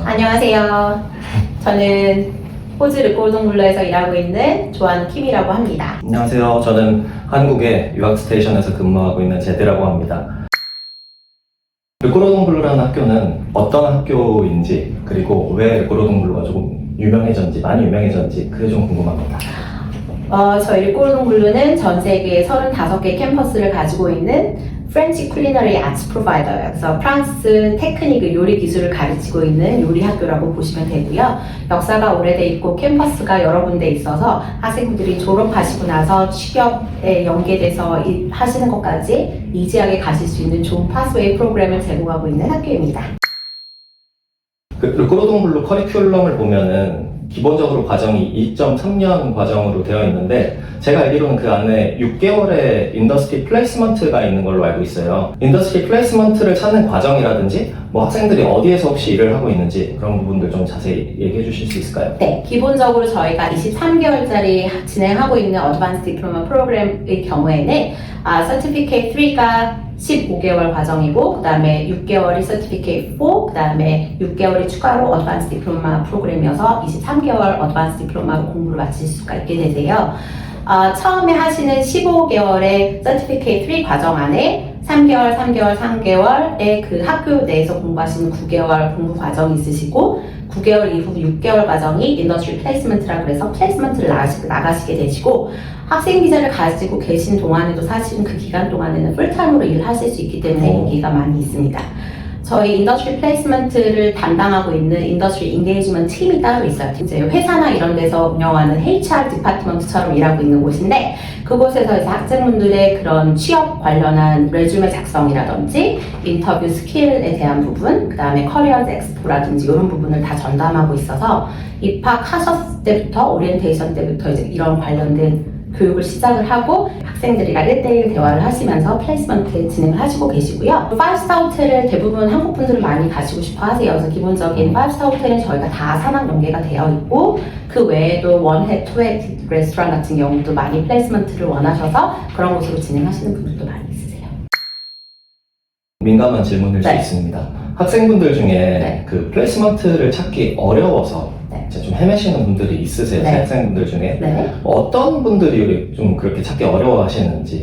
안녕하세요. 저는 호주 르꼬르동블러에서 일하고 있는 조한킴이라고 합니다. 안녕하세요. 저는 한국의 유학스테이션에서 근무하고 있는 제드라고 합니다. 르꼬르동블루라는 학교는 어떤 학교인지, 그리고 왜 르꼬르동블루가 조금 많이 유명해졌는지 그게 좀 궁금합니다. 저희 르꼬르동블루는 전 세계 35개 캠퍼스를 가지고 있는 프렌치 쿨리너리 아츠 프로바이더예요. 그래서 프랑스 테크닉 요리 기술을 가르치고 있는 요리 학교라고 보시면 되고요. 역사가 오래돼 있고 캠퍼스가 여러 군데 있어서 학생들이 졸업하시고 나서 취업에 연계돼서 하시는 것까지 이지하게 가실 수 있는 좋은 파스웨이 프로그램을 제공하고 있는 학교입니다. 르꼬르동블루 커리큘럼을 보면은 기본적으로 과정이 2.3년 과정으로 되어 있는데, 제가 알기로는 그 안에 6개월의 인더스트리 플레이스먼트가 있는 걸로 알고 있어요. 인더스트리 플레이스먼트를 찾는 과정이라든지 학생들이 어디에서 혹시 일을 하고 있는지 그런 부분들 좀 자세히 얘기해 주실 수 있을까요? 네, 기본적으로 저희가 23개월짜리 진행하고 있는 어드밴스 디플로마 프로그램의 경우에는 서티피케이트 3가 15개월 과정이고, 그 다음에 6개월이 서티피케이트 4, 그 다음에 6개월이 추가로 어드밴스 디플로마 프로그램이어서 23개월 어드밴스 디플로마로 공부를 마칠 수가 있게 되세요. 처음에 하시는 15개월의 서티피케이트 3 과정 안에 3개월의 그 학교 내에서 공부하시는 9개월 공부 과정이 있으시고, 9개월 이후 6개월 과정이 인더스트리 플레이스먼트라 그래서 플레이스먼트를 나가시게 되시고, 학생 비자를 가지고 계신 동안에도 사실은 그 기간 동안에는 풀타임으로 일을 하실 수 있기 때문에 인기가 많이 있습니다. 저희 인더스트리 플레이스먼트를 담당하고 있는 인더스트리 인게이지먼트 팀이 따로 있어요. 이제 회사나 이런 데서 운영하는 HR 디파트먼트처럼 일하고 있는 곳인데, 그곳에서 이제 학생분들의 그런 취업 관련한 레주메 작성이라든지 인터뷰 스킬에 대한 부분, 그 다음에 커리어 엑스포라든지 이런 부분을 다 전담하고 있어서 입학하셨을 때부터 오리엔테이션 때부터 이제 이런 관련된 교육을 시작을 하고 학생들이랑 1대1 대화를 하시면서 플레이스먼트 진행을 하시고 계시고요. 5스타 호텔을 대부분 한국 분들은 많이 가시고 싶어 하세요. 그래서 기본적인 5스타 호텔은 저희가 다 산학 연계가 되어 있고, 그 외에도 원해, 투해 레스토랑 같은 경우도 많이 플레이스먼트를 원하셔서 그런 곳으로 진행하시는 분들도 많이 있으세요. 민감한 질문일 수 있습니다. 학생분들 중에 그 플레이스먼트를 찾기 어려워서 좀 헤매시는 분들이 있으세요? 학생분들 중에 어떤 분들이 좀 그렇게 찾기 어려워 하시는지.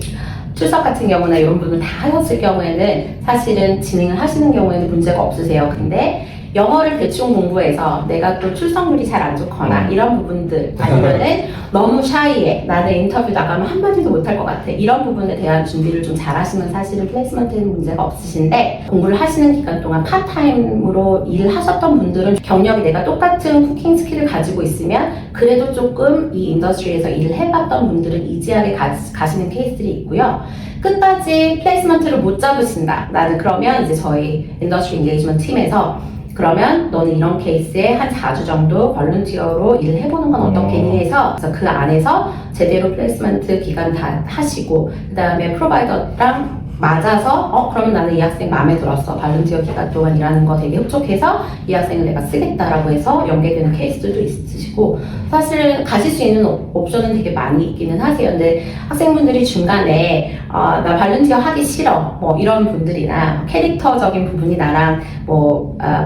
출석 같은 경우나 이런 부분 다 하셨을 경우에는 사실은 진행을 하시는 경우에는 문제가 없으세요. 근데 영어를 대충 공부해서 내가 또 출석률이 잘 안 좋거나 이런 부분들, 아니면은 너무 샤이해, 나는 인터뷰 나가면 한마디도 못할 것 같아, 이런 부분에 대한 준비를 좀 잘 하시면 사실은 플레이스먼트에는 문제가 없으신데, 공부를 하시는 기간 동안 파타임으로 일을 하셨던 분들은 경력이 내가 똑같은 쿠킹 스킬을 가지고 있으면 그래도 조금 이 인더스트리에서 일을 해봤던 분들은 이지하게 가시는 케이스들이 있고요. 끝까지 플레이스먼트를 못 잡으신다, 나는 그러면 이제 저희 인더스트리 인게이지먼트 팀에서 그러면 너는 이런 케이스에 한 4주 정도 볼런티어로 일을 해보는 건 어떻겠니 해서, 그래서 그 안에서 제대로 플레이스먼트 기간 다 하시고, 그 다음에 프로바이더랑 맞아서 그러면 나는 이 학생 마음에 들었어, 볼런티어 기간 동안 일하는 거 되게 흡족해서 이 학생을 내가 쓰겠다라고 해서 연계되는 케이스들도 있으시고, 사실은 가실 수 있는 옵션은 되게 많이 있기는 하세요. 근데 학생분들이 중간에 나 볼런티어 하기 싫어 이런 분들이나 캐릭터적인 부분이 나랑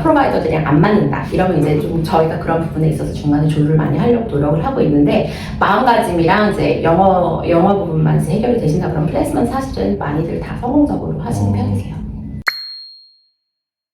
프로바이더들이랑 안 맞는다 이러면 이제 좀 저희가 그런 부분에 있어서 중간에 조율을 많이 하려고 노력을 하고 있는데, 마음가짐이랑 이제 영어 부분만 이제 해결이 되신다 그러면 플레이스먼트 사실은 많이들 다 성공적으로 하시는 편이세요.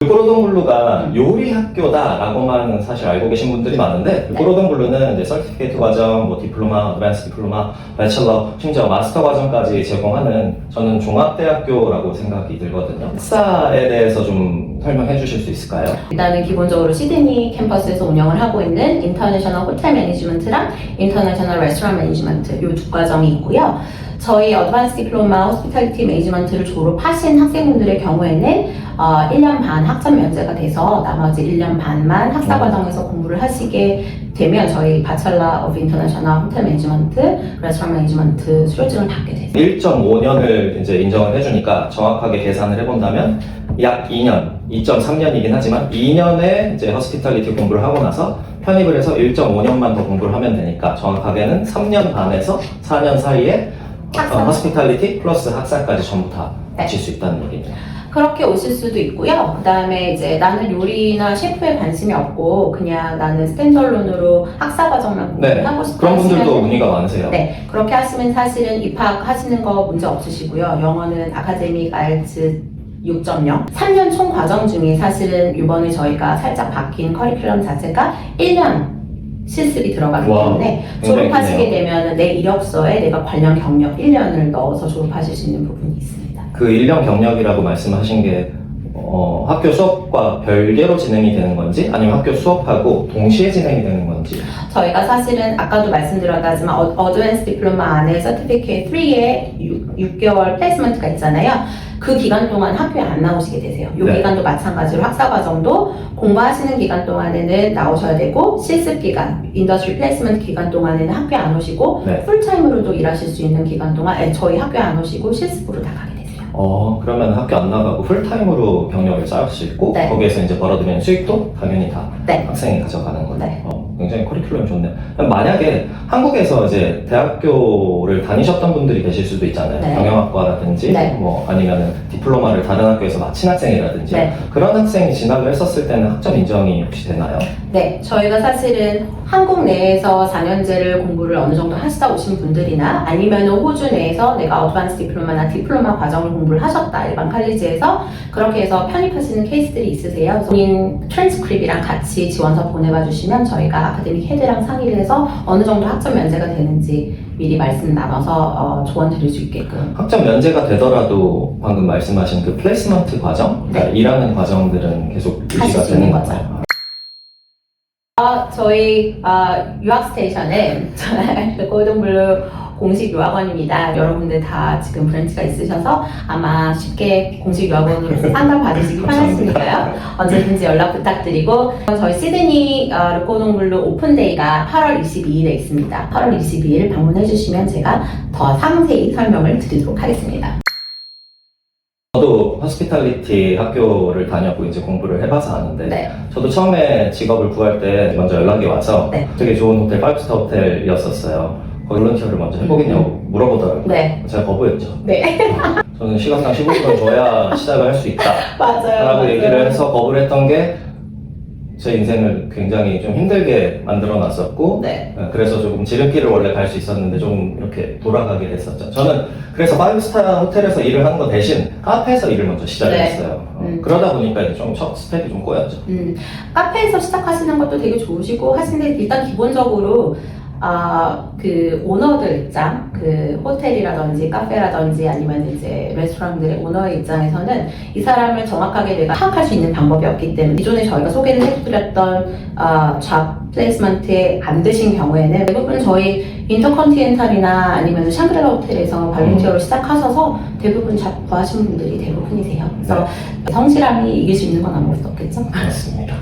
르꼬르동블루가 요리 학교다라고만 사실 알고 계신 분들이 많은데, 르꼬르동블루는 이제 서티피케이트 과정, 디플로마, 어드밴스 디플로마, 배첼러, 심지어 마스터 과정까지 제공하는, 저는 종합대학교라고 생각이 들거든요. 학사에 대해서 좀 설명해 주실 수 있을까요? 일단은 기본적으로 시드니 캠퍼스에서 운영을 하고 있는 인터내셔널 호텔 매니지먼트랑 인터내셔널 레스토랑 매니지먼트 이 두 과정이 있고요. 저희 어드밴스 디플로마 호스피탈리티 매니지먼트를 졸업하신 학생분들의 경우에는 1년 반 학점 면제가 돼서 나머지 1년 반만 학사 과정에서 공부를 하시게 되면 저희 바첼러 오브 인터내셔널 호텔 매니지먼트, 레스토랑 매니지먼트 수료증을 받게 돼요. 1.5년을 이제 인정을 해주니까 정확하게 계산을 해본다면 약 2년, 2.3년이긴 하지만 2년의 이제 허스피탈리티 공부를 하고 나서 편입을 해서 1.5년만 더 공부를 하면 되니까 정확하게는 3년 반에서 4년 사이에 허스피탈리티 플러스 학사까지 전부 다 마칠 수 있다는 얘기죠. 그렇게 오실 수도 있고요. 그 다음에 이제 나는 요리나 셰프에 관심이 없고 그냥 나는 스탠드얼론으로 학사 과정만 네, 공부하고 싶다 그런 분들도 하시면 문의가 많으세요. 네, 그렇게 하시면 사실은 입학하시는 거 문제 없으시고요. 영어는 아카데믹 IELTS 6.0 3년 총 과정 중에 사실은 이번에 저희가 살짝 바뀐 커리큘럼 자체가 1년 실습이 들어가기 와, 때문에 굉장히 졸업하시게 기네요. 되면 내 이력서에 내가 관련 경력 1년을 넣어서 졸업하실 수 있는 부분이 있습니다. 그 1년 경력이라고 말씀하신 게 학교 수업과 별개로 진행이 되는 건지 아니면 학교 수업하고 동시에 진행이 되는 건지. 저희가 사실은 아까도 말씀드렸다지만 어드밴스 디플로마 안에 서티피케이트 3의 6개월 플레이스먼트가 있잖아요. 그 기간 동안 학교에 안 나오시게 되세요. 이 네. 기간도 마찬가지로 학사 과정도 공부하시는 기간 동안에는 나오셔야 되고 실습 기간, 인더스트리 플레이스먼트 기간 동안에는 학교에 안 오시고 네. 풀타임으로도 일하실 수 있는 기간 동안 저희 학교에 안 오시고 실습으로 다 가게 되세요. 그러면 학교 안 나가고 풀타임으로 경력을 쌓을 수 있고 네. 거기에서 이제 벌어들이는 수익도 당연히 다 네. 학생이 가져가는 거죠. 네. 굉장히 커리큘럼이 좋네요. 그럼 만약에 한국에서 이제 대학교를 다니셨던 분들이 계실 수도 있잖아요. 네. 경영학과라든지 네. 뭐 아니면 디플로마를 다른 학교에서 마친 학생이라든지 네. 그런 학생이 진학을 했었을 때는 학점 인정이 혹시 되나요? 네, 저희가 사실은 한국 내에서 4년제를 공부를 어느 정도 하시다 오신 분들이나 아니면 호주 내에서 내가 어드밴스 디플로마나 디플로마 과정을 공부를 하셨다, 일반 칼리지에서 그렇게 해서 편입하시는 케이스들이 있으세요. 본인 트랜스크립이랑 같이 지원서 보내봐 주시면 저희가 아카데믹 헤드랑 상의를 해서 어느 정도 학점 면제가 되는지 미리 말씀 나눠서 조언 드릴 수 있게끔. 학점 면제가 되더라도 방금 말씀하신 그 플레이스먼트 과정, 그러니까 일하는 과정들은 계속 하실 유지가 수 있는 되는 거죠. 거죠. 저희 유학 스테이션은 골든블루 공식 유학원입니다. 여러분들 다 지금 브랜치가 있으셔서 아마 쉽게 공식 유학원으로 상담 받으시기 편하시니까요. 언제든지 연락 부탁드리고 저희 시드니 골든블루 오픈데이가 8월 22일에 있습니다. 8월 22일 방문해 주시면 제가 더 상세히 설명을 드리도록 하겠습니다. 저도 호스피탈리티 학교를 다녔고 이제 공부를 해봐서 아는데 네. 저도 처음에 직업을 구할 때 먼저 연락이 와서 네. 되게 좋은 호텔, 5스타 호텔이었었어요. 거기 볼런티어를 먼저 해보겠냐고 물어보더라고요. 네. 제가 거부했죠. 네. 저는 시간당 15분 줘야 시작을 할 수 있다 맞아요. 라고 얘기를 해서 거부를 했던 게 제 인생을 굉장히 좀 힘들게 만들어 놨었고 네. 그래서 조금 지름길을 원래 갈 수 있었는데 좀 이렇게 돌아가게 됐었죠. 저는 그래서 5스타 호텔에서 일을 하는 거 대신 카페에서 일을 먼저 시작을 네. 했어요. 그러다 보니까 이제 좀 첫 스텝이 좀 꼬였죠. 카페에서 시작하시는 것도 되게 좋으시고 하시는데 일단 기본적으로 그 오너들 입장, 그 호텔이라든지 카페라든지 아니면 이제 레스토랑들의 오너의 입장에서는 이 사람을 정확하게 내가 파악할 수 있는 방법이 없기 때문에 기존에 저희가 소개를 해드렸던 잡 플레이스먼트에 안 되신 경우에는 대부분 저희 인터컨티넨탈이나 아니면 샹그릴라 호텔에서 발렌티어로 시작하셔서 대부분 잡 구하신 분들이 대부분이세요. 그래서 성실함이 이길 수 있는 건 아무것도 없겠죠? 맞습니다.